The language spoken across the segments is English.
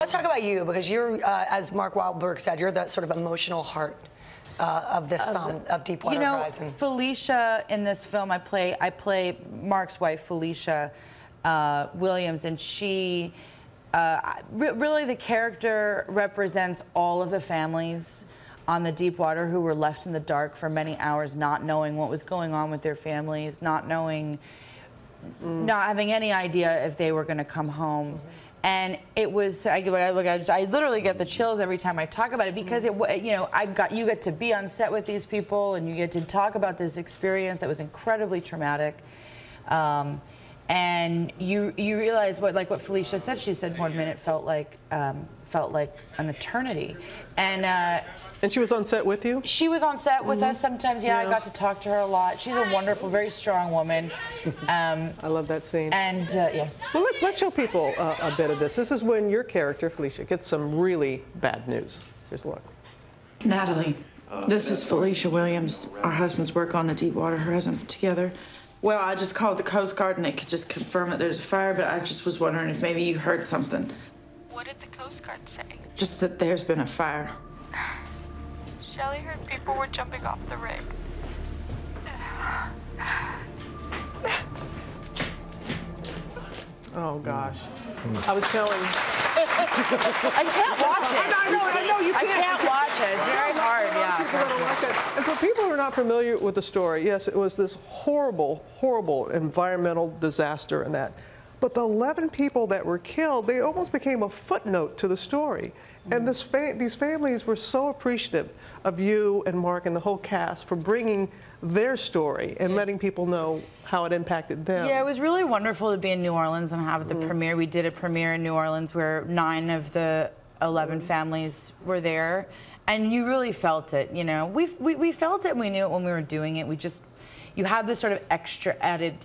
Let's talk about you, because you're, as Mark Wahlberg said, you're the sort of emotional heart of this film, of Deepwater Horizon. Felicia in this film, I play Mark's wife, Felicia Williams, and she, really the character represents all of the families on the Deepwater who were left in the dark for many hours, not knowing what was going on with their families, not knowing, not having any idea if they were going to come home. And it was, I literally get the chills every time I talk about it, because you know, you get to be on set with these people, and you get to talk about this experience that was incredibly traumatic. And you realize what Felicia said. She said 1 minute felt like an eternity, and she was on set with you? She was on set with us sometimes. Yeah, I got to talk to her a lot. She's a wonderful, very strong woman. I love that scene. And yeah. Well, let's show people a bit of this. This is when your character, Felicia, gets some really bad news. Here's a look. Natalie, this is Felicia Williams. Our husbands work on the Deepwater Horizon together. Well, I just called the Coast Guard, and they could just confirm that there's a fire, but I just was wondering if maybe you heard something. What did the Coast Guard say? Just that there's been a fire. Shelley heard people were jumping off the rig. Oh, gosh. I was telling... I can't watch it. I know you can't. I can't watch it. It's very hard, yeah. And for people who are not familiar with the story, yes, it was this horrible, horrible environmental disaster and that. But the 11 people that were killed, they almost became a footnote to the story. And these families were so appreciative of you and Mark and the whole cast for bringing their story and letting people know how it impacted them. Yeah, it was really wonderful to be in New Orleans and have the premiere. We did a premiere in New Orleans where 9 of the 11 families were there, and you really felt it. You know, we felt it. And we knew it when we were doing it. You have this sort of extra added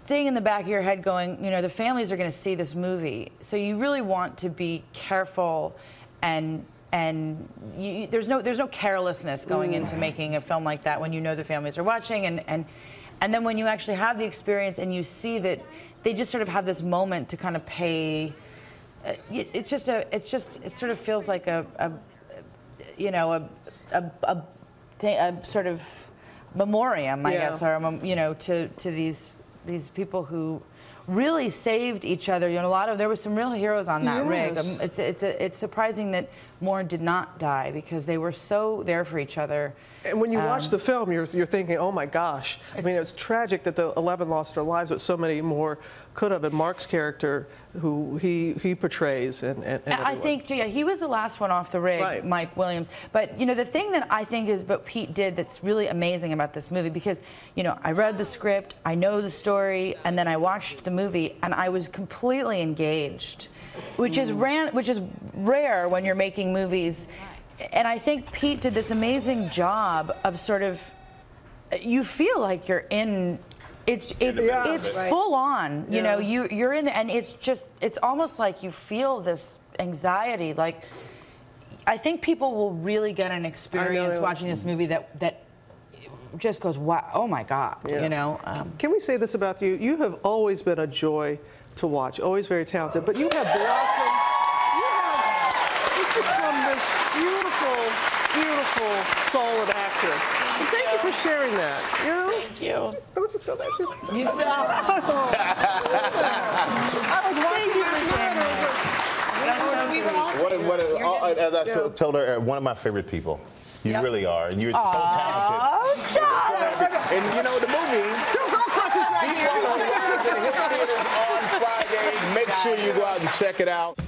thing in the back of your head going, you know, the families are going to see this movie, so you really want to be careful, and there's no carelessness going into making a film like that when you know the families are watching, and then when you actually have the experience and you see that they just sort of have this moment to kind of pay. It sort of feels like a sort of memoriam, I guess, or you know, to these people who really saved each other. You know, there were some real heroes on that rig. It's surprising that more did not die, because they were so there for each other. And when you watch the film, you're thinking, oh my gosh. I mean, it's tragic that the 11 lost their lives, but so many more could have. And Mark's character, who he portrays, and I think too, yeah, he was the last one off the rig, right. Mike Williams. But you know, the thing that I think is what Pete did that's really amazing about this movie, because you know, I read the script, I know the story, and then I watched the movie, and I was completely engaged, which is rare when you're making movies. And I think Pete did this amazing job of sort of, you feel like you're in, it's full on, you know, you're in there, and it's almost like you feel this anxiety. Like, I think people will really get an experience watching this movie that just goes, wow, oh my God, you know. Can we say this about you? You have always been a joy to watch, always very talented, but you have blossomed. You've become this beautiful, solid actress. And thank you for sharing that. You know? Thank you. Don't you feel that? You saw. I was watching you. As I told her, one of my favorite people. You really are, and you're so talented. Oh, shut up! And you know the movie. Right here. On Friday. Make sure you go out and check it out.